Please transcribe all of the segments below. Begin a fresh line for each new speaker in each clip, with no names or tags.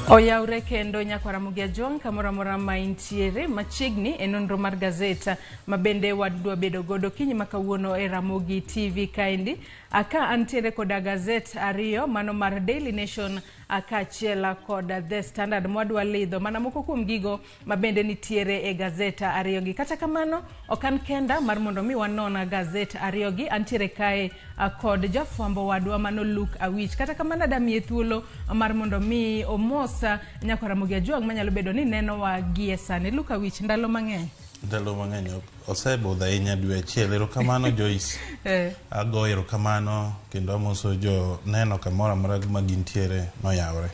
Oyaure kendo nyako Ramogi ajong kamora mora ma intiere machiegni e nonro mar Gaset mabende wadwa bedo godo kinyi makawuono e Ramogi TV kaendi aka antiere koda Gaset ariyo mano mar Daily Nation aka achiel koda The Standard mwadwa lidho mana moko kuom gigo mabende nitiere e Gaset ariyogi. Kata kamano okan kenda mar mondo mi wanona Gaset ariyogi, antiere kae kod jafwambo wadwa mano owiti. Kata kamano adamiye thuolo mar mondo mi omosa nyako Ramogi ajong manyalo bedo ni neno wa gie sani. Owiti, ndalo mang'eny.
Ndalo mang'eny osebudho ahinya dwe achiel. Erokamano Joyce. Ago erokamano kendo amoso jo neno kamoro amora ma gintiere noyawre.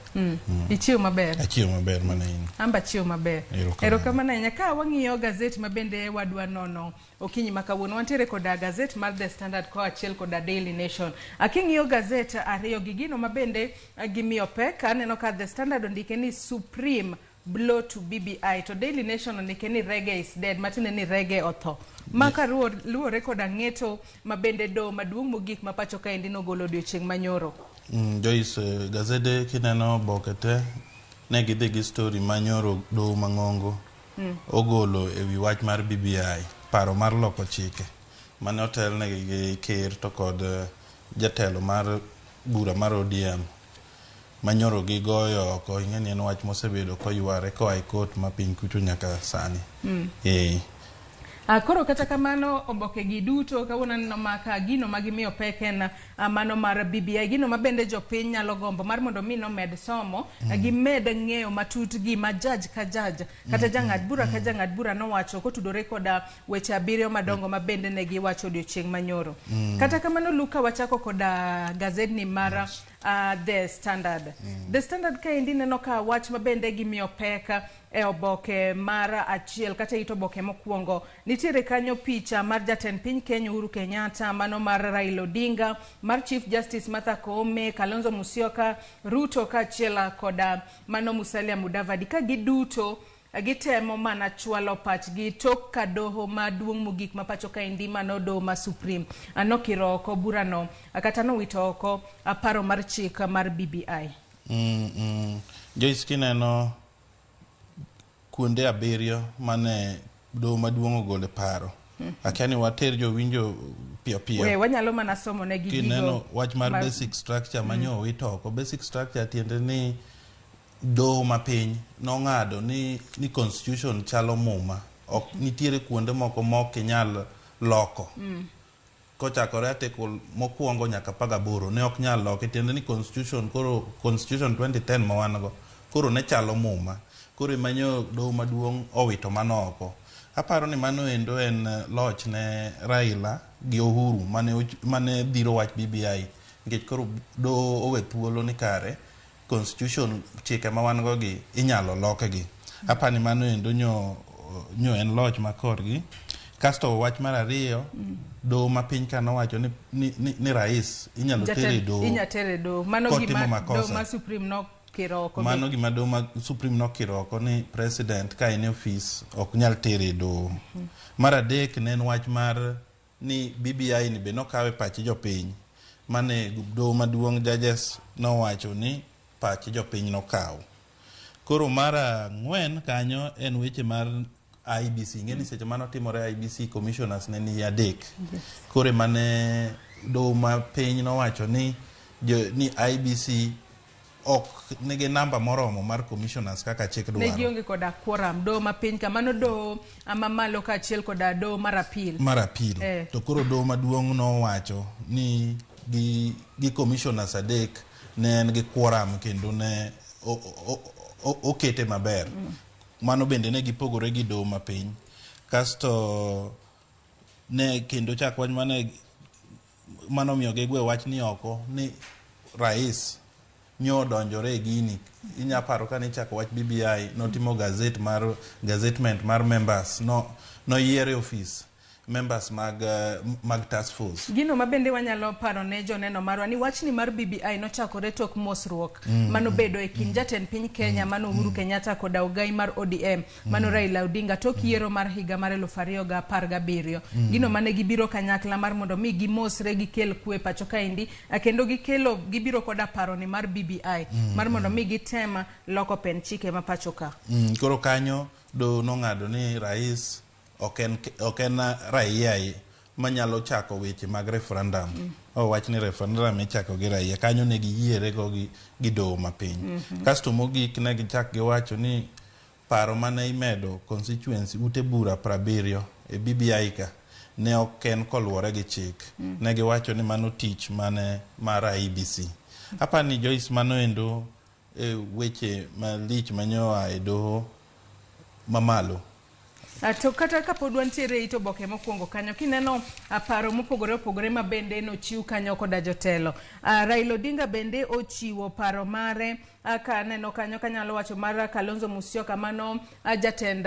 Ichiwo maber.
Achiwo maber mana in.
Amba chiwo maber. Erokamano ahinya. Ka wang'iyo Gaset mabende wadwa nono okinyi makawuono wantiere koda Gaset mar The Standard ko achiel koda Daily Nation. Aking'iyo Gaset ariyo gi gino mabende gimiyo pek, aneno ka The Standard ondike ni Supreme blow to BBI to Daily Nation ondike ni reggae is dead, matine ni reggae otho. Maka luore koda ng'eto mabende do maduong' mogik mapacho kaendi nogolo odiochieng' manyoro.
Joyce, Gazede kineno bokete ne gidhi gi story manyoro do mang'ongo ogolo ewi wach mar BBI, paro mar loko chike mane otelne gi ker to kod jatelo mar bura mar ODM manyoro gi goyo oko. Ing'eni en wach mosebedo koyware koa e court ma piny kucho nyaka sani.
Koro kata kamano oboke gi duto kawuono neno maka gino magimiyo pek en mano mar BBI, gino mabende jopiny nyalo gombo mar mondo mi nomed somo gimed ng'eyo matut gi ma judge ka judge kata jang'ad bura ka jang'ad bura nowacho kotudore koda weche abiriyo madongo mabende ne giwacho odiochieng' manyoro. Kata kamano Luka, wachako koda Gaset ni mar The Standard. The Standard kaendi neno ka wach mabende gimiyo pek e oboke mar achiel kata ito oboke mokwongo nitiere kanyo picha mar jatend piny Kenya Uhuru Kenyatta, mano mar Raila Odinga, mar Chief Justice Martha Koome, Kalonzo Musyoka, Ruto ka achiel koda mano Musalia Mudavadi ka giduto gitemo mana chwalo pachgi tok ka doho maduong' mogik mapacho kaendi mano doho ma Supreme anokiro oko burano kata nowito oko paro mar chik mar BBI.
Joyce, kineno kuonde abiriyo mane doho maduong' ogole paro, akiani water jowinjo piyo piyo.
Wanyalo mana somo ne gigo.
Kineno wach mar basic structure manyo owito oko. Basic structure tiende ni doho mapiny nong'ado ni constitution chalo muma, ok nitiere kuonde moko mok inyal loko. Kochakore article mokwongo nyaka 18 ne ok nyal loke, tiende ni constitution 2010 ma wan go koro ne chalo muma. Koro manyo doho maduong' owito mano oko. Aparo ni mano endo en loch ne Raila gi Uhuru mane dhiro wach BBI, nikech koro doho owe thuolo ni kare constitution chike ma wan go gi inyalo lokegi. Apani mano endo nyo en loch makorgi. Kasto wach mar ariyo, doho ma piny ka nowacho ni rais inyalo tere doho.
Inya tere doho. Mano gima doho ma Supreme no kiroko.
Mano gima doho ma Supreme no kiroko ni president ka en office ok nyal tere doho. Mar adek ne en wach mar ni BBI ni be nokawe pach jopiny, mane doho maduong' judges nowacho ni pach jopiny nokaw. Koro mar ang'wen kanyo en weche mar IBC. Ngeni seche mano timore IBC commissioners ne ni adek. Kore mane doho ma piny nowacho ni IBC ok nigi namba moromo mar commissioners kaka chik dwaro.
Ne gionge koda quorum. Doho ma piny kamano doho malo ka achiel koda doho mar appeal.
Mar appeal. To koro doho maduong' nowacho ni gi commissioners adek ne en gi quorum kendo ne okete maber. Mano bende ne gipogore gi doho ma piny. Kasto ne kendo chak wach mano miyo gegwe wach ni oko ni rais nyo donjore gini. Inya paro ka ni chako wach BBI notimo gazetment mar members no yiere office members mag task force.
Gino mabende wanyalo paro ne joneno marwa ni wachni mar BBI nochakore tok mosruok mano bedo e kind jatend piny Kenya mano Uhuru Kenyatta kod Ogai mar ODM mano Raila Odinga tok yiero mar higa mar 2017. Gino mane gibiro kanyakla mar mondo mi gimosre gikel kwe pacho kaendi kendo gibiro koda paro ni mar BBI mar mondo mi gitema loko pen chike ma pacho ka.
Koro kanyo do nong'ado ni rais oken raia manyalo chako weche mag referendum. Wach ni referendum ichako gi raia, kanyo ne giyiere go gi doho mapiny. Kasto mogik ne gichak giwacho ni paro mane imedo constituency ute bura 70 e BBI ka ne oken koluwore gi chik. Ne giwacho ni mano tich mane mar IEBC. Hapa ni Joyce mano endo weche malich manyoa e doho mamalo.
To kata kapod wantiere ito boke mokwongo kanyo kineno paro mopogore ma bende nochiw kanyo koda jotelo. Raila Odinga bende ochiwo paro mare ka neno kanyo kanyalo wacho mar Kalonzo Musyoka mano jatend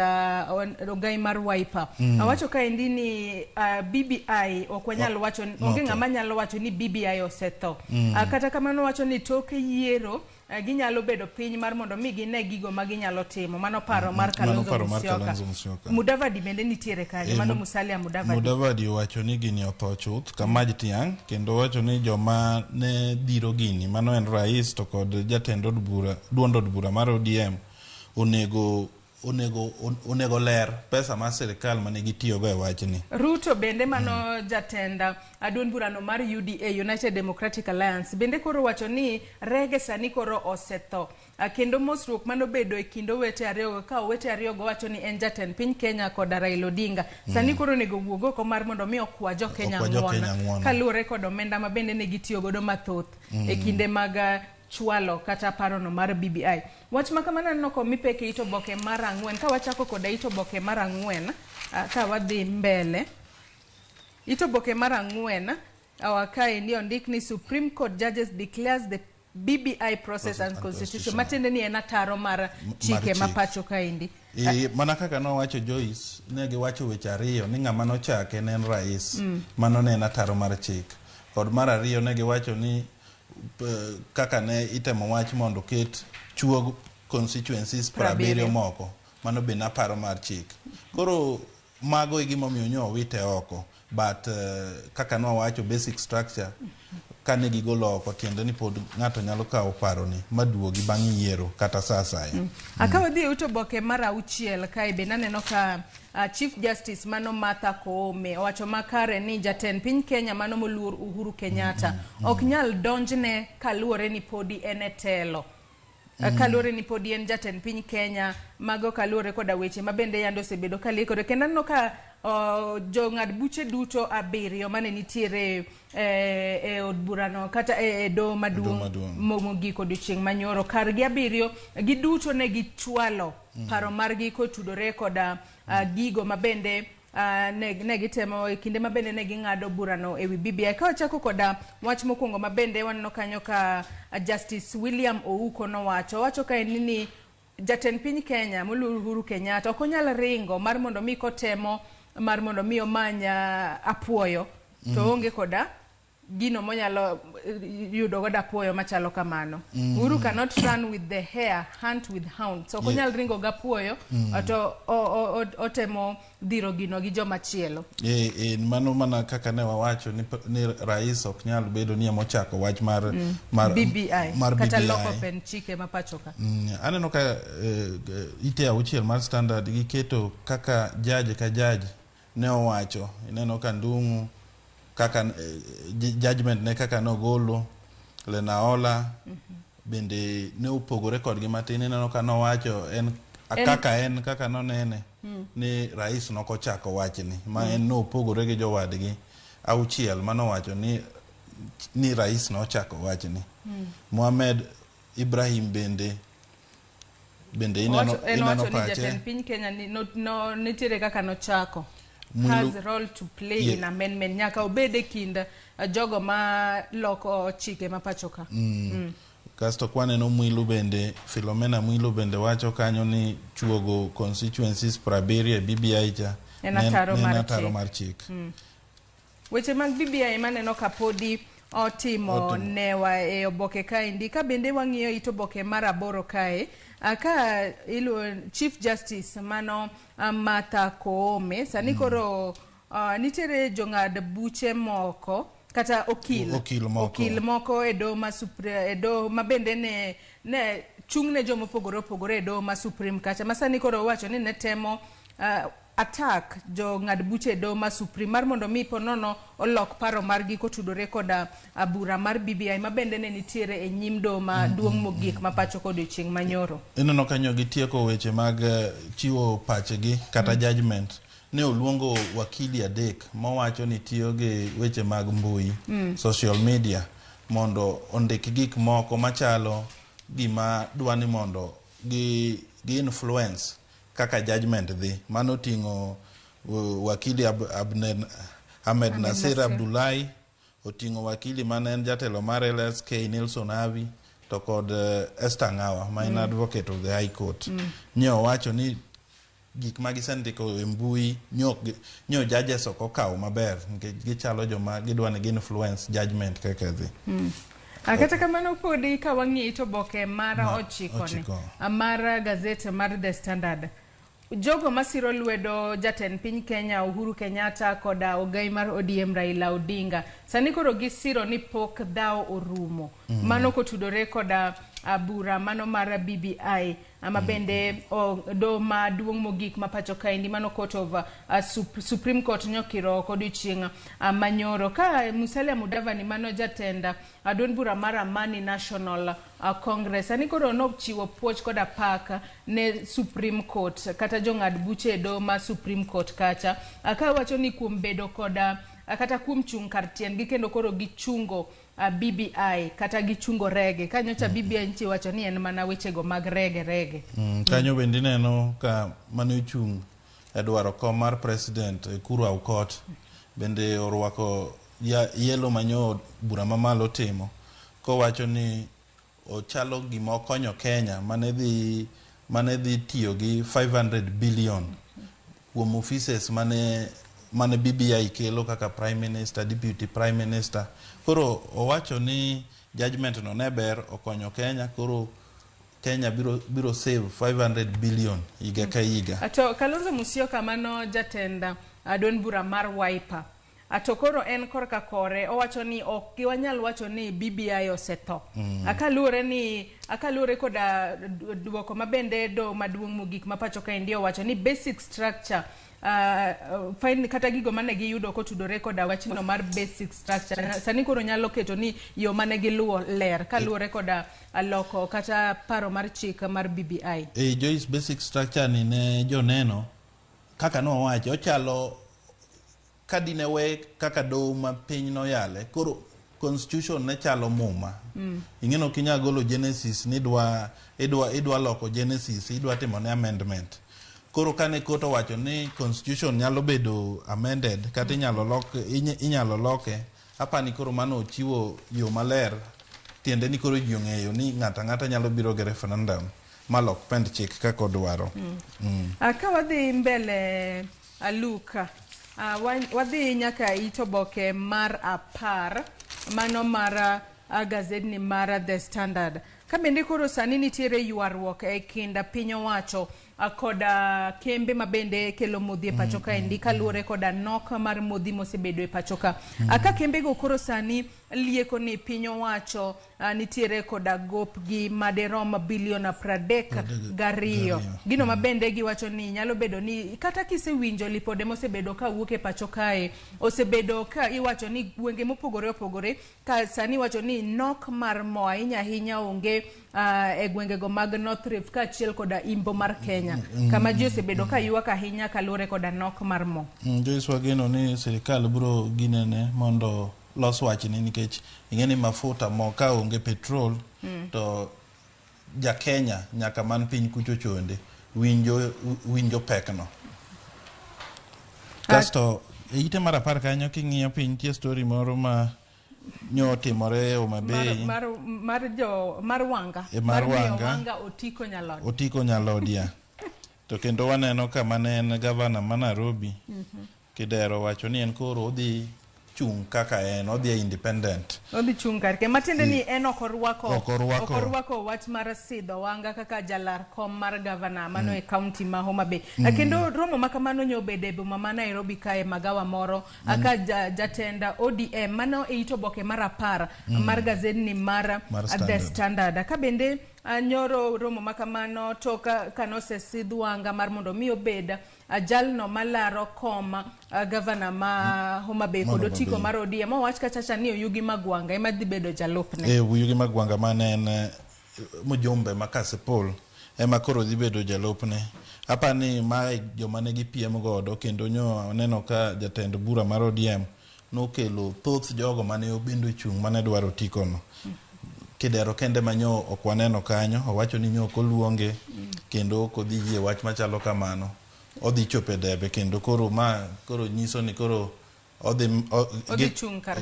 Ogai mar Wiper. Wacho kaendi ni BBI ok wanyalo wacho onge ng'ama nyalo wacho ni BBI osetho. Kata kamano wacho ni toke yiero ginyalo bedo piny mar mondo mi gine gigo ma ginyalo timo. Mano paro mar Kalonzo Musyoka. Mudavadi bende nitiere kanyo mano Musalia
Mudavadi wacho ni gini otho chuth kamaj tiang kendo wacho ni joma ne dhiro gini mano en rais to kod jatend duond od bura mar ODM onego ler pesa mar sirikal mane gitiyo go e wachni.
Ruto bende mano jatenda duond burano mar UDA United Democratic Alliance bende koro wacho ni rege sani koro osetho. Kendo mosruok mano bedo e kind owete ariyo ka owete ariyo go wacho ni en jatend piny Kenya kod Raila Odinga. Sani koro nego wuogo ko mar mondo mi okwa jo Kenya ng'uono. Kaluwore kod omenda ma bende ne gitiyo godo mathoth e kinde mag chwalo kata parono mar BBI. Wach makamana noko mipeke ito boke mar 4 ka wachako koda ito boke mar 4 ka wadhi mbele. Ito boke mar 4 awakae ndio ndik ni Supreme Court judges declares the BBI process unconstitutional. Matende ni ena taro mar chike mapacho kaendi.
Mana kaka no wacho Joyce negi wacho weche ariyo ni ng'ama nochake ne en rais mano ne ena taro mar chik. Kod mar ariyo negi wacho ni kaka ne itemo wach mondo ket chuo constituencies 70 moko mano be na paro mar chik. Koro mago igimo miyo wite oko but kaka no wacho basic structure kane gigolo oko tiende ni pod ng'ato nyalo kawo paro ni maduogi bang' yiero kata sasa.
Akawa dhi uto boke mar 6 kae be naneno ka Chief Justice mano Martha Koome wacho makare ni jatend piny Kenya mano moluor Uhuru Kenyatta ok nyal donjne kaluwore ni podi en e telo. Kaluwore ni podi en jatend piny Kenya mago kaluwore koda weche mabende yando osebedo kalikore kendo no ka jong'ad buche duto 7 mane nitiere e od burano kata e do maduong' mogik odiochieng' manyoro kargi 7 giduto ne gichwalo paro margi kotudore koda gigo mabende ne gitemo e kinde mabende ne ging'ado burano ewi BBI. Ka wachako koda wach mokwongo mabende waneno kanyo ka Justice William Ouko wacho ka ni jatend piny Kenya moluor Uhuru Kenyatta ok onyal ringo mar mondo mi kotemo mar mondo mi omanya apuoyo to onge koda gino monyalo yudo goda apuoyo machalo kamano. Uhuru cannot run with the hare, hunt with hounds. So konyal ringo ga apuoyo to otemo dhiro gino gi joma chielo.
Mano mana kaka ne wawacho ni rais ok nyal bedo ni mochako wach mar
BBI kata loko pen chike mapachoka.
Aneno ka ite 6 mar standard giketo kaka jaji ka jaji ne owacho ineno ka Ndung'u kaka judgment ne kaka nogolo Lenaola bende ne upogore kodgi matin ineno ka nowacho en kaka nonene ni rais nokochako wachni ma en no upogore gi jowadgi 6 manowacho ni rais nochako wachni. Mohamed Ibrahim bende ineno pache
jatend piny Kenya no nitiere kaka nochako has a role to play in amendment nyaka obede kind jogo ma loko chike mapachoka.
Kasto kwaneno Mwilu bende Philomena Mwilu bende wacho kanyo ni chuogo constituencies 70 BBI cha
en ataro
mar chik.
Weche mag BBI maneno kapodi otimo newa e oboke kaendi ka bende wang'iyo ito oboke mar 8 kae ka Chief Justice mano Martha Koome sani koro nitere jong'ad buche moko kata okil moko e do ma bende ne chung'ne joma opogore e do ma Supreme kacha masani koro wacho ni ne temo attack jo ng'ad buche e do ma Supreme mar mondo mi ponono olok paro margi kotudore koda bura mar BBI ma bende ne nitiere e nyim do ma duong' mogik ma pacho kod chieng' manyoro.
Ineno kanyo gitieko weche mag chiwo pachgi kata judgment. Ne oluongo wakili adek mawacho ni tiyo gi weche mag mbui social media mondo ondik gik moko machalo gima dwani mondo gi influence kaka judgment dhi. Mano tingo wakili Ahmed Nasir Abdullahi, otingo wakili manen jatelo mar LSK Nelson Havi to kod Esther Ngawa ma en advocate of the High Court. Nyo wacho ni gik ma gisendiko e mbui nyo judges ok okaw maber nikech gichalo joma gidwani gi influence judgment kaka dhi.
Kata kamano podi ka wang'i to boke mar 9 mar Gaset mar The Standard. Jogo masiro lwedo jatend piny Kenya Uhuru Kenyatta koda ogai mar ODM Raila Odinga sani koro gisiro ni pok dhao orumo mano kotudore koda bura mano mar BBI ama bende do ma duong' mogik ma pacho kaendi mano court of Supreme Court nyokiro kod chieng' manyoro ka Musalia Mudavadi mano jatenda adon bura mar Amani National Congress ani koro nochiwo puoch koda pak ne Supreme Court kata jong'ad buche do ma Supreme Court kacha aka wacho ni kuom bedo koda kata kuom chung' kar tiendgi kendo koro gichungo BBI kata gichungo rege kanyo cha BBI nchi wacho ni en mana wechego mag rege
kanyo bende neno ka mano chung' Edward kom mar president Kuru Aukot bende orwako yelo manyo bura mamalo timo ko wacho ni ochalo gima okonyo Kenya mane dhi tiyo gi 500 billion kuom offices mane BBI kelo kaka Prime Minister, Deputy Prime Minister. Koro owacho ni judgment no ne ber okonyo Kenya, koro Kenya biro save 500 billion higa ka higa.
Ato Kalonzo Musyoka mano jatenda adon bura mar Wiper. Ato koro en korka kore owacho ni ok wanyal wacho ni BBI osetho. Akalure koda duoko mabende do maduong' mogik mapacho kaendi owacho ni basic structure fine kata gigo mane giyudo kotudore koda wachno mar basic structure sani koro nyalo keto ni yo mane giluwo ler kaluore koda aloko kata paro mar chik mar BBI.
Joyce basic structure ni ne joneno kaka no wacho ochalo kadine we kaka do ma piny no yale koro constitution ne chalo muma. Ingeno kinya golo Genesis ni idwa loko Genesis idwa timo ne amendment. Koro kane koto wacho ni constitution nyalo bedo amended kata inyalo loke apani koro mano chiwo yo maler tiende ni koro ji ong'eyo ni ng'ata nyalo biro ge referendum malok pend chik kaka odwaro.
Ka wadhi mbele Luka wadhi nyaka itoboke mar 10 mano mar Gaset ni mar The Standard ka bende koro sani nitiere ywaruok e kinda piny owacho koda kembe mabende kelo modhi e pacho kaendi kaluore koda nok mar modhi mosebedo e pacho ka aka kembe go koro sani lieko ni piny owacho nitiere koda gopgi maderom bilion 32 gino mabende giwacho ni nyalo bedo ni kata kisewinjo lipode mosebedo ka wuok e pacho kae osebedo ka iwacho ni gwenge mopogore ka sani wacho ni nok mar mo ahinya onge e gwenge go mag North Rift ka chiel koda imbo mar Kenya kama ji osebedo ka ywak ahinya kaluore koda nok mar mo.
Joyce wageno ni sirikal biro ginene mondo los wachni nikech ingeni mafuta mo ka onge petrol to ja Kenya nyaka man piny kucho chonde winjo pekno. Kasto ite mar 10 kanyo king'iyo piny tie story moro ma nyo timore o mabei
mar wanga
Wanga
otiko nyalodia
To kendo waneno kama ne en gavana ma Nairobi. Kidero wacho ni en koro odhi chung kaka en, odhi independent.
Odhi chung karke. Matiende ni en okorwako wach mar sidho wanga kaka jalar kom mar gavana mano e county ma Homa Bay. Kendo romo makamano nyobede boma ma Nairobi kae magawa moro aka jatenda ODM mano e itoboke mar 10 mar gazedni mar The Standard. Ka bende nyoro romo makamano to kanose sidhwanga mar mondo mi obed jalno malaro kom gavana ma Homa Bay kod otiko mar ODM wach kachacha ni Oyugi Magwanga ema dhi bedo jalupne. Oyugi
Magwanga mane en mujumbe makasepol ema koro dhi bedo jalupne. Apani ma joma ne gipiem godo kendo nyo neno ka jatend bura mar ODM nokelo thoth jogo mane obendo chung mane dwaro tikono. Kidero kende manyo okwaneno kanyo owacho ni nyo koluonge kendo kodhi yie wach machalo kamano odhi chope debe kendo koro nyiso ni koro odhi chung kar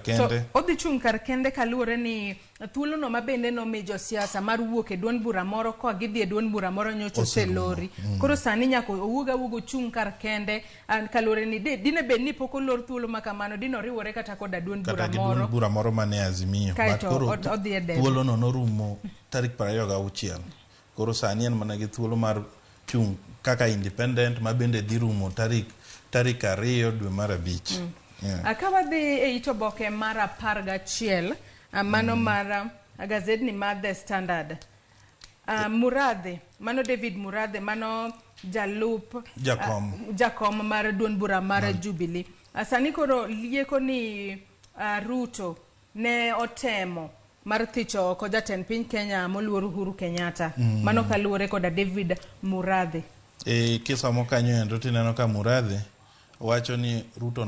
kende.
Odhi chung kar kende kaluwore ni thuolo no mabende no mejo siasa mar wuok e duond bura moro ko gidhi e duond bura moro nyocho selori. Koro sani nyako owuoga chung kar kende kaluwore ni dine bed ni poko lor thuolo makamano dino riwore kata koda duond
bura moro mane Azimio.
Koro
thuolo no norumo tarik 26. Koro sani en mana gi thuolo mar chung kaka independent mabende dhi rumo tarik 2 dwe mar 5.
Akawa dhi e itoboke mar 11 mano mar gazedni mar The Standard. Muradhe, mano David Muradhe, mano jalup jakom mar duond bura mar Jubilee. Sani koro lieko ni Ruto ne otemo mar thicho oko jatend piny Kenya moluor Uhuru Kenyatta. Mano kaluwore koda David Muradhe.
Kisa mokanyo endo tineno ka Muradhe wacho ni Ruto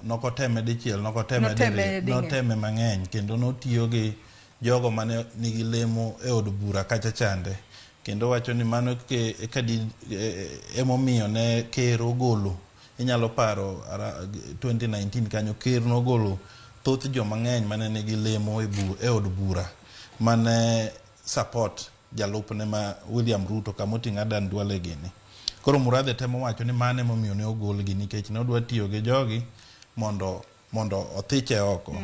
nokoteme dichiel, noteme mang'eny kendo notiyo gi jogo mane nigi lemo e od bura kacha chande. Kendo wacho ni mano kadi emomiyo ne ker ogolo, inyalo paro 2019 kanyo ker nogolo thoth jo mang'eny mane nigi lemo e od bura mane support jalupne ma William Ruto kamoting'a Dan Duale gini. Koro Muradhe temo wacho ni mane momiyo ne ogol gi nikech ne odwa tiyo gi jogi mondo othiche oko.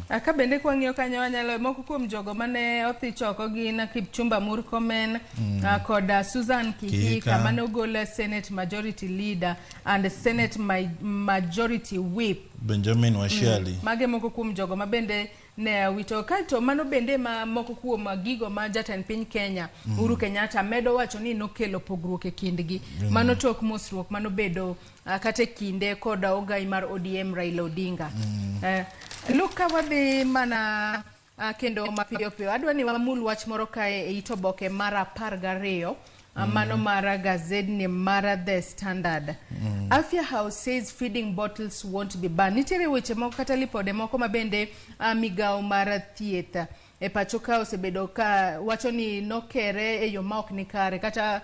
Aka bende kwa ng'iyo kanyo wanyalo moko kuom jogo mane othiche oko gin Kipchumba Murkomen koda Susan Kihika mane ogol Senate Majority Leader and Senate Majority Whip
Benjamin Washiali.
Mage moko kuom jogo mabende ne wito kaito mano bende ma moko kuom gigo ma jatend piny Kenya Uhuru Kenyatta medo wacho ni nokelo pogruok e kindgi. Mano tok mosruok mano bedo kate kinde koda ogai mar ODM Raila Odinga. Luka wadhi mana kendo mapiyo piyo adwa ni wamul wach moro kae e itoboke mar 12 mano mara gazedni mara The Standard. Afya House says feeding bottles won't be banned. Nitere weche moko kata lipode moko mabende migao mara thieth e pacho ka osebedo ka wacho ni nokere e yo ma ok ni kare kata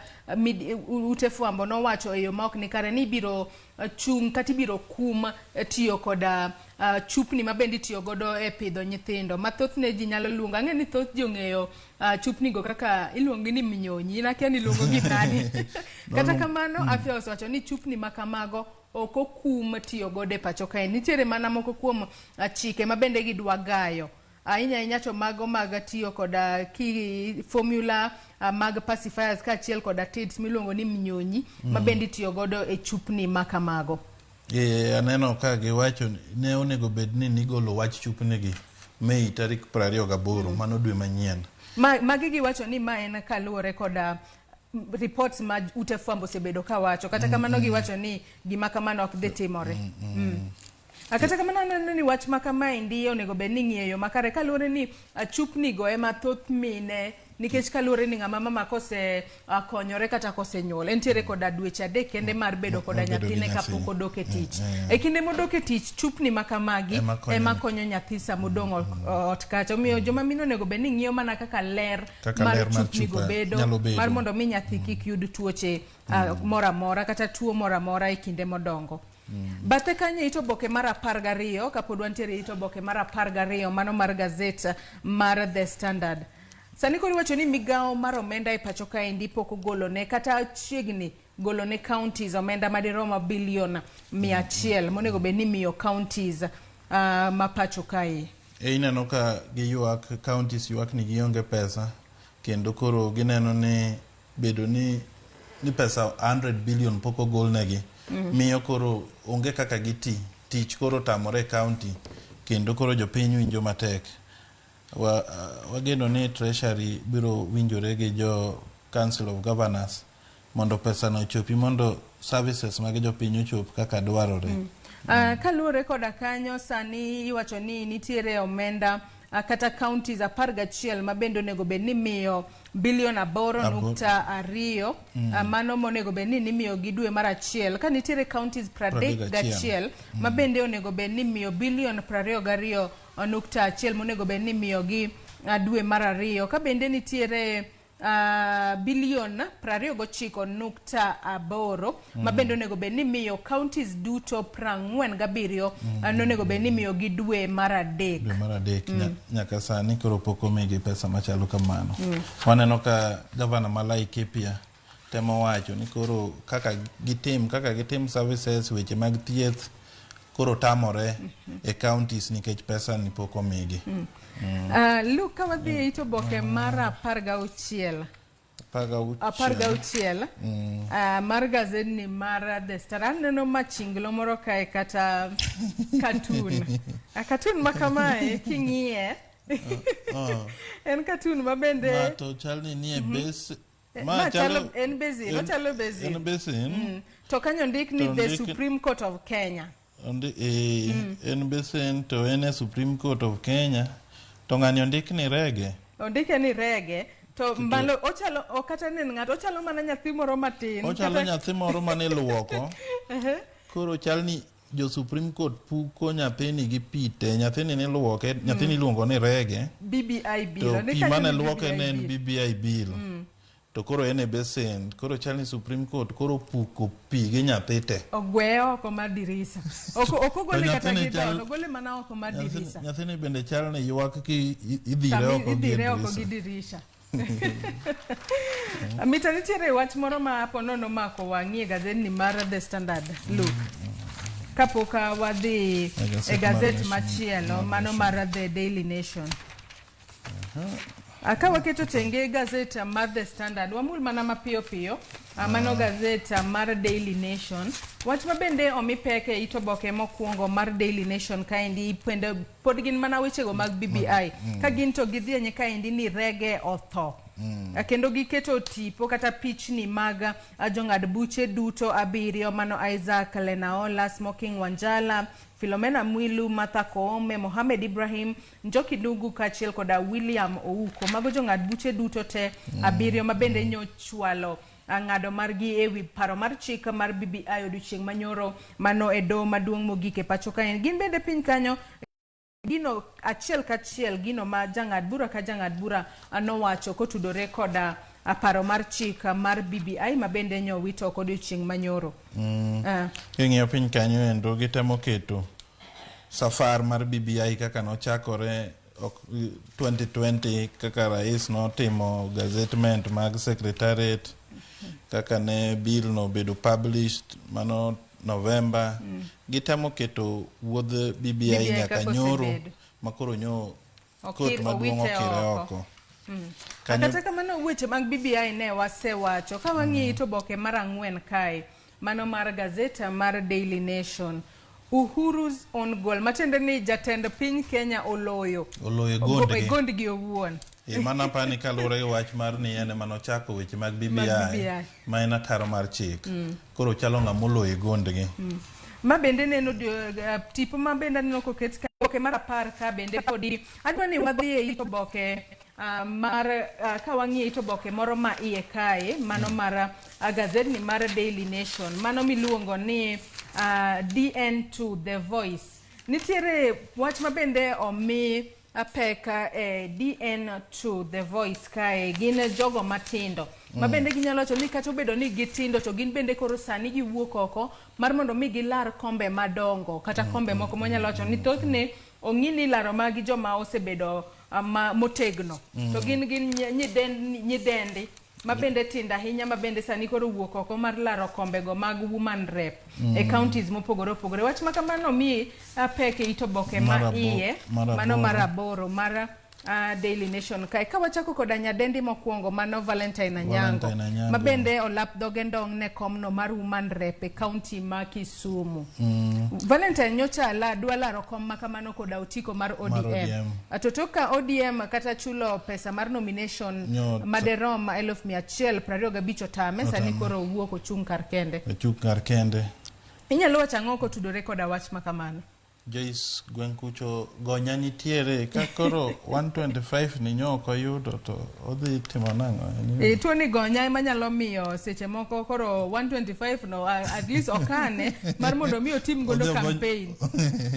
ute fwambo no wacho e yo ma ok ni kare ni biro chung kata biro kum tiyo koda chupni mabende tiyo godo e pidho nyithindo mathoth ne ji nyalo luongo ang'e ni thoth ji ong'eyo chupni go kaka iluongo ni minyonyi na kia ni luongo gi nani kata kamano Afya osewacho ni chupni makamago oko kum tiyo godo e pacho kae. Nitiere mana moko kuom chike mabende gidwa gayo inya to mago mag tiyo koda ki formula mag pacifiers ka achiel koda tids miluongo ni minyonyi mabende tiyo godo e chupni makamago.
Aneno ka giwacho ne onego bed ni nigolo wach chupni gi Mei tarik 28 mano dwe manyien.
Magi giwacho ni ma en kaluwore koda reports ma ute fwambo osebedo ka wacho kata kamano giwacho ni gima kamano ok dhi timore. Akata kamano ni wach makamae ndiyo onego bed ni ng'eyo makare kaluwore ni chupni go ema thoth mine nikech kaluwore ni ng'ama mama kose konyore kata kose nyuol entiere koda dweche 3 kende mar bedo koda nyathine kapok odok e tich. E kinde modok e tich chupni makamagi ema konyo nyathi sama odong' ot kacha. Omiyo joma mino onego bed ni ng'iyo mana kaka ler mar chupni go bedo mar mondo mi nyathi kik yud tuoche moramora kata tuo moramora e kinde modongo. Bathe kanye itoboke mar 12 kapod wantiere itoboke mar 12 mano mar gazet mar The Standard. Sani koro iwacho ni migao mar omenda e pacho kae ndipo kogolone kata chiegni golone counties omenda madiroma bilion 100 monego bed ni miyo counties ma pacho kae.
Ineno ka giyuak counties yuak ni gionge pesa kendo koro gineno ni bedo ni pesa 100 billion poko golnegi miyo koro onge kaka giti tich koro tamore county kendo koro jopiny winjo matek. Wageno ni treasury biro winjore gi jo council of governors mondo pesa no chopi mondo services mag jopiny ochop kaka dwarore.
Kaluwore koda kanyo sani iwacho ni nitiere omenda kata counties 11 ma bende onego bed ni miyo bilion 8.2 mano monego bed ni miyo gi dwe mar achiel ka nitiere counties 31 ma bende onego bed ni miyo bilion 22.1 monego bed ni miyo gi dwe mar ariyo ka bende nitiere bilion 29.8 ma bende onego bed ni miyo counties duto 47 onego bed ni miyo gi dwe mar adek.
Nyaka sani koro pok omigi pesa machalo kamano. Waneno ka gavana Malai Kipia temo wacho ni koro kaka gitim services weche mag thieth koro tamore e counties nikech pesa ni pok omigi.
Look ka wadhi ito boke mar 16 mar Gaset ni mar The Star neno machinglo moro kae kata cartoon makamae king'iye en cartoon ma bende
to chalni ni e base
en basin to kanyo ndik ni the Supreme Court of Kenya
en basin to en Supreme Court of Kenya to ng'ani ondik ni rege
to mbalo ochalo okata nen ng'ato ochalo mana nyathi moro matin
ochalo nyathi moro mane luoko koro chalni jo Supreme Court puko nyathini gi pite nyathini ne luoke nyathini luongo ni rege
BBI bill
to pi mane luoke ne en BBI bill to koro ene besen koro chalni Supreme Court koro puko pi gi nyathi te
ogweyo oko mar dirisa oko gole kata gidono gole mana oko mar dirisa
nyathini bende chalni ywak ki idhire oko gi
dirisa Mita nitiere wach moro ma apo nono mako wang'ie Gaset ni mar The Standard Look kapoka wadhi e Gaset machielo mano mar The Daily Nation. Akawa keto tenge Gaset mar The Standard wamul mana mapiyo piyo mano Gaset mar Daily Nation wach mabende omipeke itoboke mokwongo mar Daily Nation kaendi pod gin mana wechego mag BBI ka gin to gidhienye kaendi ni rege otho kendo giketo tipo kata pichni mag jong'ad buche duto 7 mano Isaac Lenaola, Smoking Wanjala, Philomena Mwilu, Martha Koome, Mohamed Ibrahim, Njoki Ndugu kachiel koda William Ouko mago jong'ad buche duto te 7 mabende nyochwalo ng'ado margi ewi paro mar chik mar BBI odiochieng' manyoro mano e doho maduong' mogik e pacho kae gin bende piny kanyo gino achiel kachiel gino ma jang'ad bura ka jang'ad bura nowacho kotudore koda paro mar chik mar BBI mabende nyowito odiochieng' manyoro.
King'iyo piny kanyo endo gitemo keto safar mar BBI kaka nochakore 2020 kaka rais notimo gazetment mag secretariat kaka ne bill no bedo published mano November gitemo keto wuodh BBI nyaka nyoro makoro nyo kot maduong' okire oko
kata kamano weche mag BBI ne wasewacho ka wang'i to boke mar 4 kae mano mar Gaset mar Daily Nation Uhuru's own goal matende ni jatend piny Kenya oloyo gondgi owuon
mana pani kalure wach mar ni ene manochako weche mag BBI ma en ataro mar chik koro chalo ng'amoloyo gondgi
ma bende neno tipo ma bende neno koket boke mar 10 ka bende podi adwa ni wadhi e ito boke mar ka wang'ie ito boke moro ma iye kae mano mar Gaset ni mar Daily Nation mano miluongo ni DN2 The Voice nitiere wach ma bende omi apeka DN2 The Voice kae gin jogo matindo ma bende ginyalo wacho ni kata obedo ni gitindo to gin bende koro sani giwuok oko mar mondo mi gilar kombe madongo kata kombe moko monyalo wacho ni thothne ong'ini laro magi joma osebedo motegno to gin nyidendi mabende tinda ahinya mabende sani koro wuok oko mar laro kombego mag woman rep e counties mopogore opogore. Wach ma kamano mi peke itoboke ma iye mano maraboro mar Daily Nation kai ka wachako koda nyadendi mokwongo mano Valentine Anyango mabende olap dhoge ndong ne komno mar woman rep e county ma Kisumu. Valentine nyocha dwa laro kom makamano koda otiko mar ODM. Atotoka ODM kata chulo pesa mar nomination maderom 125 otame sani koro wuok ochung' kar kende. Inyalo wacho ang'o kotudore koda wach makamano?
Joyce Gwenkucho gonya nitiere ka koro 125 ni nyoko yudo to odhi timo nang'o?
Tuo ni gonya ema nyalo miyo seche moko koro 125 no at least okane mar mondo mi otim godo campaign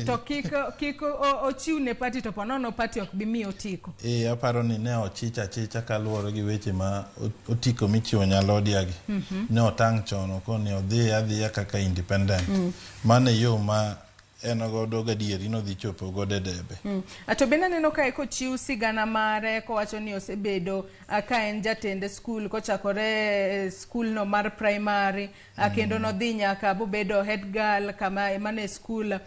to kik ochiw ne party to ponono party ok bi miyo otiko.
Aparo ni ne ochicha kaluwore gi weche ma otiko michiwo nyalodiagi ne otang' chono koni odhi kaka independent mane yo ma enogodo gadieri no dhi chopo gode debe.
Ato bende neno ka kochiw sigana mare kowacho ni osebedo ka en jatende skul kochakore skul no mar primary kendo no dhi nyaka bobedo head girl kama emane skul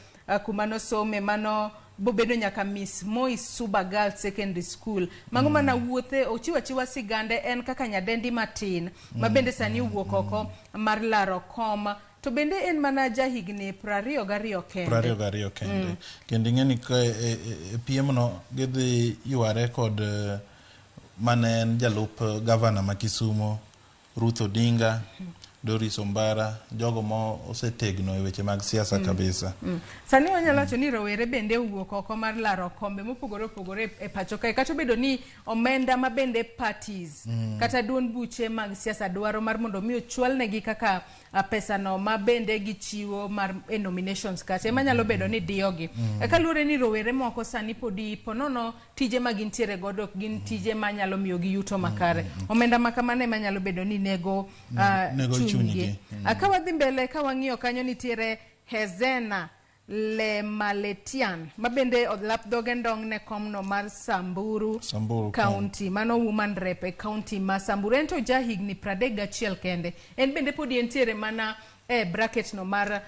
kuma no some mano bobedo nyaka Miss Moi Suba Girls Secondary School. Mango mana wuothe ochiwa sigande en kaka nyadendi matin mabende sani wuok oko mar laro kom. To bende en mana jahigni 22 kende.
Kendo ng'eni ka piem no gidhi yware kod mane en jalup gavana ma Kisumo Ruth Odinga, Doris Ombara, jogo mo osetegno e weche mag siasa kabisa.
Sani wanyalo wacho ni rowere bende wuok oko mar laro kombe mopogore opogore e pacho kae kata bedo ni omenda mabende parties kata duond buche mag siasa dwaro mar mondo mi ochwal negi kaka pesa no mabende gichiwo mar nominations kata ema nyalo bedo ni diogi. Kaluwore ni rowere moko sani podi ponono tije magintiere godo gin tije manyalo miyo gi yuto makare. Omenda makamane manyalo bedo ni nego chunygi. Akawadhi mbele ka wang'iyo kanyo nitiere Hezena Le Maletian mabende odlap dhoge ndong ne komno mar Samburu County mano woman rep e county ma Samburu. Ento jahigni 31 kende en bende podi entiere mana bracket no mar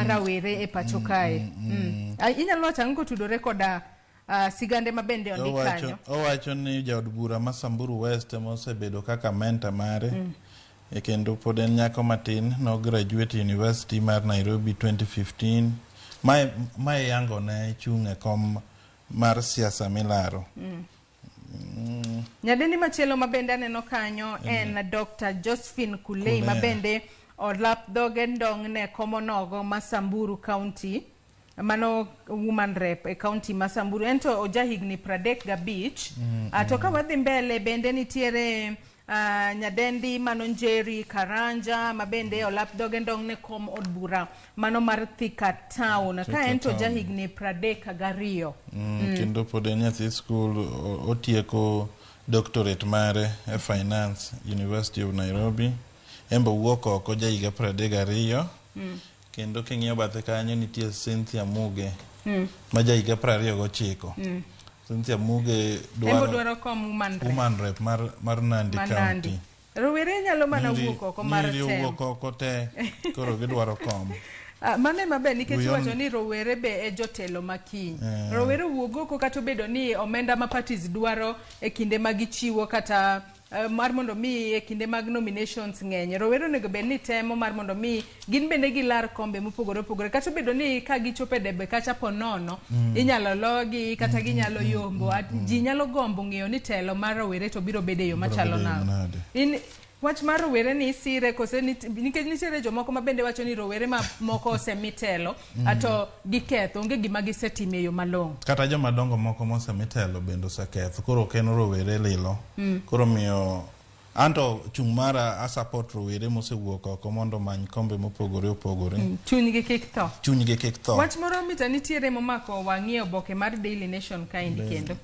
rawere e pacho kae. Inyalo wacho ang'o kotudore koda sigande mabende ondikanyo?
Owacho ni jaod bura ma Samburu West mosebedo kaka mentor mare kendo pod en nyako matin no graduate University mar Nairobi 2015. Mae yango ne chunge kom mar siasa milaro.
Nyadendi machielo mabende aneno kanyo en Dr. Josephine Kulei mabende olap dhoge ndong ne komonogo ma Samburu County mano woman rep e county ma Samburu. Ento ojahigni 35. To ka wadhi mbele bende nitiere nyadendi Manonjeri Karanja mabende olap dhoge ndong ne kom od bura mano mar Thika Town ka ento jahigni 32.
Kendo pod en nyathi skul otieko doctorate mare e finance University of Nairobi. Embo wuok oko jahiga 32. Kendo king'iyo bathe kanyo nitie Cynthia Muge ma jahiga 29. Cynthia Muge
dwaro kom
woman rep mar Nandi County.
Rowere nyalo mana wuok oko mar tem.
Wuok oko te koro gidwaro kom.
Mane mabe nikech wacho ni rowere be e jotelo makiny. Rowere wuok oko kata bedo ni omenda ma parties dwaro e kinde magichiwo kata mar mondo mi e kinde mag nominations ng'eny. Rowere nego be ni temo mar mondo mi gin bende gilar kombe mopogore opogore kata bedo ni ka gichope debe kacha ponono inyalo logi kata ginyalo yombo. Ji nyalo gombo ng'eyo ni telo mar rowere to biro bede yo machalo na. Wach mar rowere ni sire kose nikech nitiere jomoko mabende wacho ni rowere ma moko osemitelo ato giketho onge gima gisetimo e yo malong'o.
Kata joma dongo moko mosemitelo bende oseketho koro ken rowere lilo. Koro miyo anto chung' mara support rowere mosewuok oko mondo many kombe mopogore opogore.
Chunygi kik tho.
Chunygi kik tho.
Wach moro mita nitiere momako wang'iyo oboke mar Daily Nation kaindi kendo.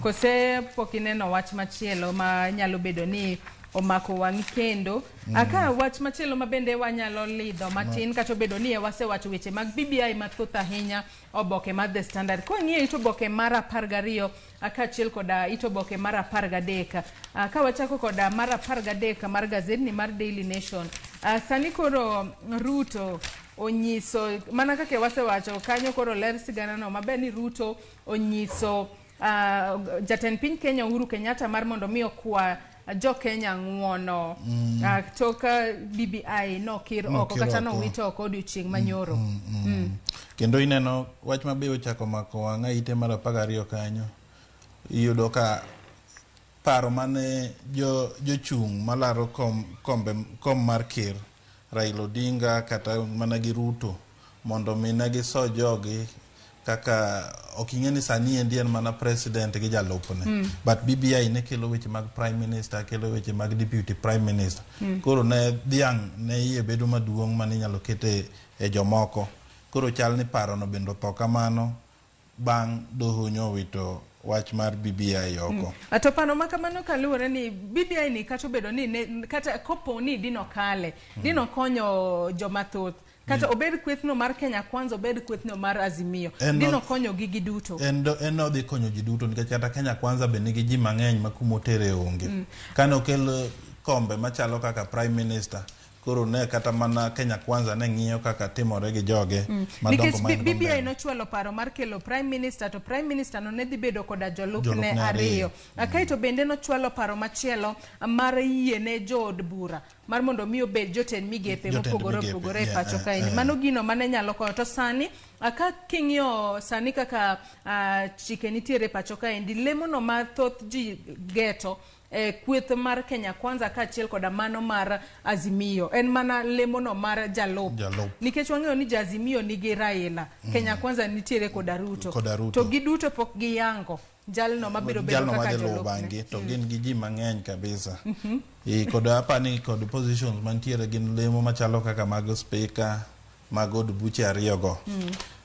Kose pok ineno wach machielo ma nyalo bedo ni omako wang' kendo. Aka wach machielo mabende wanyalo lidho matin kata obedo ni wasewacho weche mag BBI mathoth ahinya oboke mar The Standard. Kwang'iyo ito oboke mar 12 kaachiel koda ito oboke mar 13. Ka wachako koda mar 13 mar gasedni mar Daily Nation. Sani koro Ruto onyiso mana kaka wasewacho kanyo koro ler sigana no maber ni Ruto onyiso jatend piny Kenya Uhuru Kenyatta mar mondo mi okwa jo Kenya ng'uono toka BBI no kir oko kata no wito oko odiochieng' manyoro.
Kendo ineno wach mabe ochako mako wang'a ite mar 12 kanyo iyudo ka paro mane jochung' malaro kom mar kir Raila Odinga kata mana gi Ruto mondo minagi so jogi kaka oking'eni sani en mana president gi jalupne but BBI ne kelo weche mag prime minister kelo weche mag deputy prime minister koro ne dhiang' ne iye bedo maduong' mane inyalo kete e jomoko koro chal ni paro no bendo tho kamano bang' doho nyowito wach mar BBI oko.
To pano makamano kaluwore ni BBI ni kata obedo ni kata kopo ni dino kale dino konyo jomathoth kata obed kwethno mar Kenya Kwanza obed kwethno mar Azimio dino konyo gigi duto
en odhi konyo ji duto nikech kata Kenya Kwanza be nigi ji mang'eny ma kumotere onge kane okel kombe machalo kaka prime minister koro ne kata mana Kenya Kwanza ne ng'iyo kaka timore gi joge
madongo nikech BBI nochwalo paro mar kelo prime minister to prime minister no ne dhi bedo koda jolupne ariyo akaito bende nochwalo paro machielo mar yiene jood bura mar mondo mi obed jotend migepe mopogore opogore e pacho kae mano gino mane nyalo konyo to sani aka king'iyo sani kaka chike nitiere pacho kae lemo no mathoth ji geto kweth mar Kenya Kwanza kaachiel koda mano mar Azimio en mana lemo no mar jalup. Nikech wang'eyo ni Azimio nigi Raila Kenya Kwanza nitiere koda Ruto to giduto pok giyango jalno mabiro bedo kaka
jolupne to gin gi ji mang'eny kabisa koda apani kod positions mantiere gin lemo machalo kaka mag speaker mag od buche ariyogo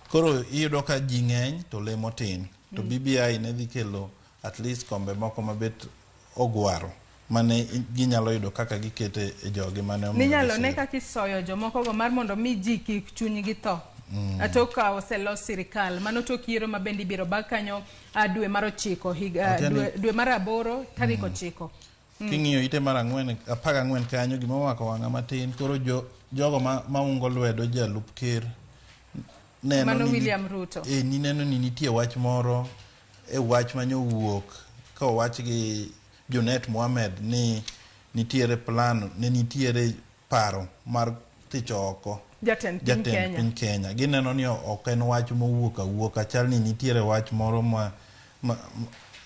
koro iyudo ka ji ng'eny to lemo tin to BBI ne dhi kelo at least kombe moko mabet ogwaro mane ginyalo yudo kaka gikete e jogi mane omiyo
ninyalo ne kaka isoyo jomoko go mar mondo mi ji kik chunygi tho atoka oselos sirikal mano to kiero mabendi biro bag kanyo dwe mar 9 dwe mar 8 tarik 9
king'iyo ite mar 14 kanyo gima wako wang'a matin koro jogo maungo lwedo jalup ker
neno mano William Ruto
ni neno ni nitie wach moro e wach manyowuok ka wach gi Junet Mohamed ni nitiere plan ne nitiere paro mar thicho oko
jatend piny
Kenya gineno ni ok en wach mowuok achal ni nitiere wach moro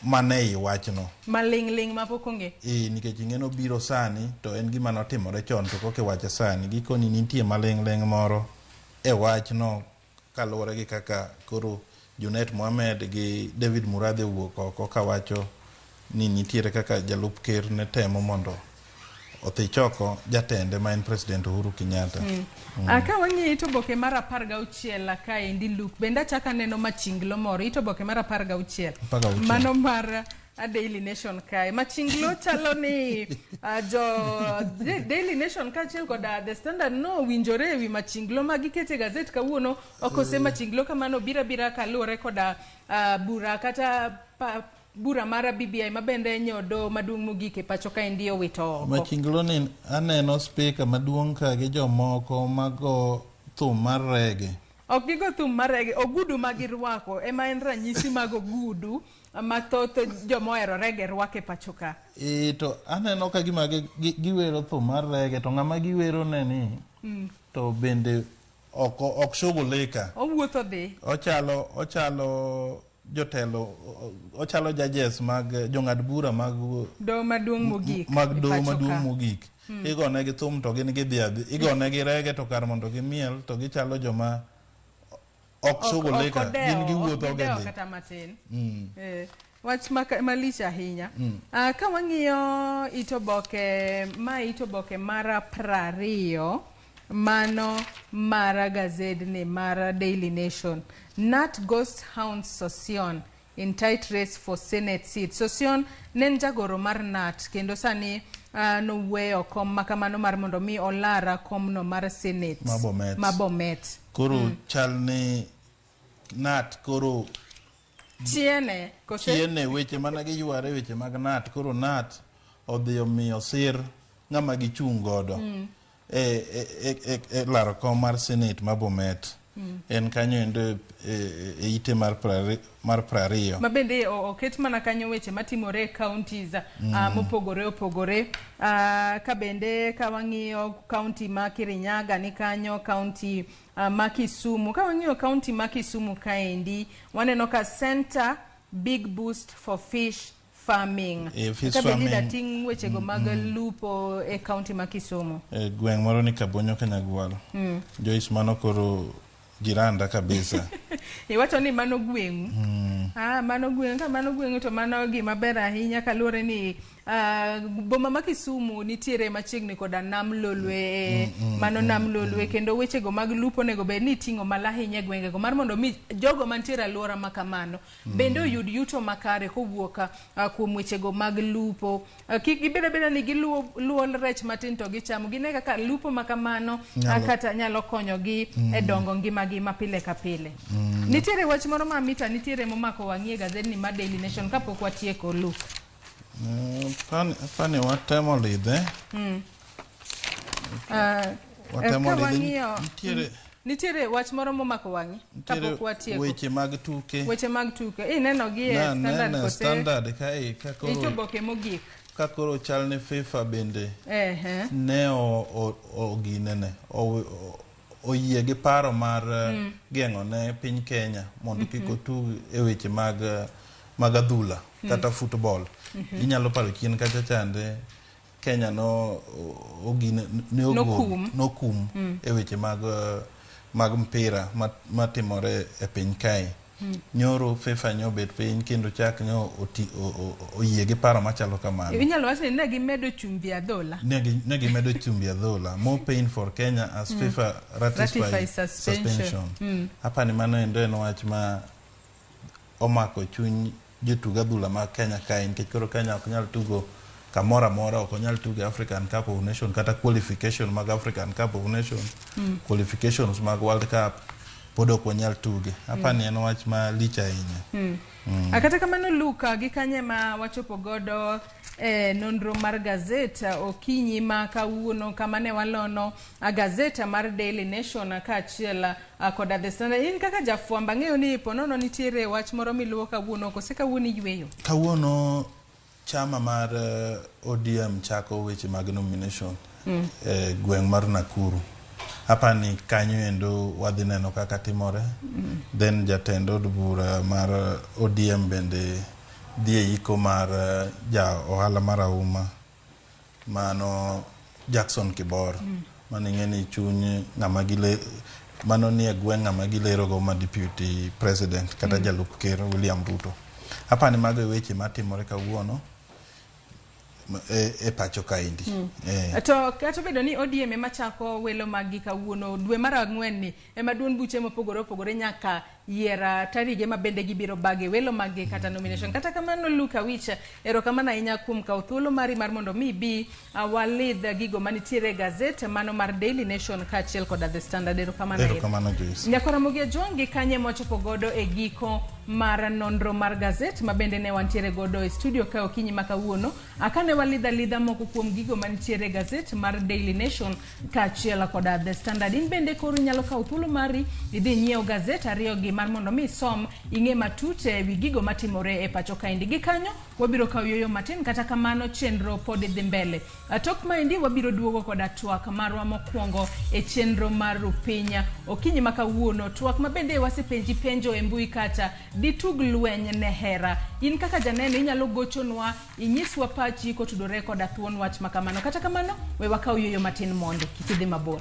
mane i wachno
maling' mapok ong'e
nikech ing'eno biro sani to en gima notimore chon to koke wache sani gikoni nitie maling' moro e wachno kaluwore gi kaka koro Junet Mohamed gi David Muradhi wuok oko kawacho ni nitiere kaka jalup ker ne temo mondo othich oko jatende ma en president Uhuru Kenyatta.
Ka wang'iyo ito boke mar 16 kaendi Luke bende achaka neno machinglo moro ito boke mar 16 mano mar Daily Nation kae machinglo chalo ni Daily Nation kaachiel koda The Standard no winjore ewi machinglo magikete Gaset kawuono okose machinglo kamano bira kaluwore koda bura kata bura mara BBI mabende nyodo maduong' mogik e pacho kae ndio wito oko
machinglo ni aneno speaker maduong' ka gi jomoko mago thum mar rege
ok gigo thum mar rege ogudu magirwako ema en ranyisi mag ogudu mathoth jomohero rege rwake pacho ka
to aneno ka gima giwero thum mar rege to ng'ama giwero neni to bende ok shughulika
owuotho dhi
ochalo jotelo ochalo judges mag jong'ad bura mag
do maduong'
mogik igone gi thum to gin gidhi igone gi rege to kar mondo gimiel to gichalo joma ok shughulika gin giwuotho gidhi
kata matin wach malich ahinya ka wang'iyo itoboke mar 20 mano mara gazed ni mara Daily Nation Nat Ghost Hound Sosion in tight race for Senate seat. Sosion nen jagoro mar NAT kendo sani no weyo kom makamano mar mondo mi olara kom no mar Senate Mabomet.
Koro chalne NAT koro
chiene
weche mana gi yware weche mag NAT koro NAT odhi omiyo sir ng'ama gichung' godo e laro kom mar Senate Mabomet. En kanyo endo ite mar 20
ma bende oket mana kanyo weche matimore e counties mopogore opogore ka bende ka wang'iyo county ma Kirinyaga ni kanyo, county ma Kisumu, ka wang'iyo county ma Kisumu kaendi waneno ka center big boost for fish farming. Ka bende dating weche go mag lupo e county ma Kisumu.
Gweng' moro ni Kabonyo Kanyagwal. Joyce mano koro jiranda kabisa.
Iwacho ni mano gweng'u. Mano gweng'u to mano gima ber ahinya kaluwore ni boma ma Kisumu nitiere machiegni koda nam Lolwe mano nam Lolwe kendo weche go mag lupo nego bed ni ting'o malahinya gwenge go mar mondo mi jogo mantiere alwora makamano bende oyud yuto makare kowuok kuom weche go mag lupo. Kik gibeda ni giluwo rech matin to gichamo, gine kaka lupo makamano kata nyalo konyogi e dongo ngimagi mapile ka pile. Nitiere wach moro ma mita nitiere momako wang'ie Gaset ni ma Daily Nation kapok watieko Luke.
Funny watemo lidhe. Watemo lidhe.
Nitiere wach moro momako wang'i kapok watieko.
Weche mag tuke.
Weche mag tuke. Ineno gi standard kose.
Standard kae kakoro.
Ichoboke mogik.
Kakoro chalne FIFA bende. Ne oginene. Oyie gi paro mar geng'o ne piny Kenya mondo kik otug e weche mag adhula kata football. Inyalo paro chien kacha chande Kenya nokum e weche mag mpira matimore e piny kae. Nyoro FIFA nyobet piny kendo chak nyo oyie gi paro machalo kamano.
Inyalo wacho ni ne gimedo chumbi adhola.
Ne gimedo chumbi adhola. More pain for Kenya as FIFA ratifies suspension. Hapa ni mano endo en wach ma omako chuny jotug adhula ma Kenya kae nikech koro Kenya ok nyal tugo kamora mora, ok nyal tugo African Cup of Nations kata qualification mag African Cup of Nations, qualifications mag World Cup pod ok nyal tuge. Hapa ni en wach ma lich ahinya.
Akata kamano Luka gi kanye ma wachopo godo nonro mar Gaset okinyi ma kawuono kamane walono Gaset mar Daily Nation kaachiel koda The Standard. In kaka jafwamba ng'eyo ni ponono nitiere wach moro miluwo kawuono kose kawuono yweyo.
Kawuono chama mar ODM chako weche mag nomination gweng' mar Nakuru. Hapa ni kanyo endo wadhi neno kaka timore. Then jatend od bura mar ODM bende dhie iko mar ohala mar auma mano Jackson Kibor. Mano ng'eni chuny ng'ama gile mano ni gweng' ng'ama gilero go ma deputy president kata jalup ker William Ruto. Hapa ni mago weche matimore kawuono e pacho kaendi.
To kato bedo ni ODM ema chako welo magi kawuono dwe mar ang'wen ni ema duond buche mopogore opogore nyaka yiera tarige ma bende gibiro bage welo magi kata nomination. Kata kamano Luka Wicha erokamano ahinya kuom kawo thuolo mari mar mondo mi bi walidh gigo manitiere Gaset mano mar Daily Nation kaachiel koda The Standard.
Erokamano Joyce.
Nyakora Ramogi Jwangi kanye mochopo godo e giko mar nonro mar Gaset ma bende ne wantiere godo e studio ka okinyi makawuono akane walidha moko kuom gigo manitiere Gaset mar Daily Nation kaachiel koda The Standard. In bende koro nyalo kawo thuolo mari idhi nyiewo Gaset ariyo gi mar mondo mi som ing'e matute wi gigo matimore e pacho kaendi. Gi kanyo wabiro kawo yoyo matin kata kamano chenro pod dhi mbele. Tok maendi wabiro duogo koda twak marwa mokwongo e chenro mar Piny okinyi makawuono, twak ma bende wasepenji penjo e mbui kata ditug lweny ne hera. In kaka janeno inyalo gochonwa inyiswa pachi kotudore koda thuon wach makamano. Kata kamano we wakaw yoyo matin mondo kik idhi mabor.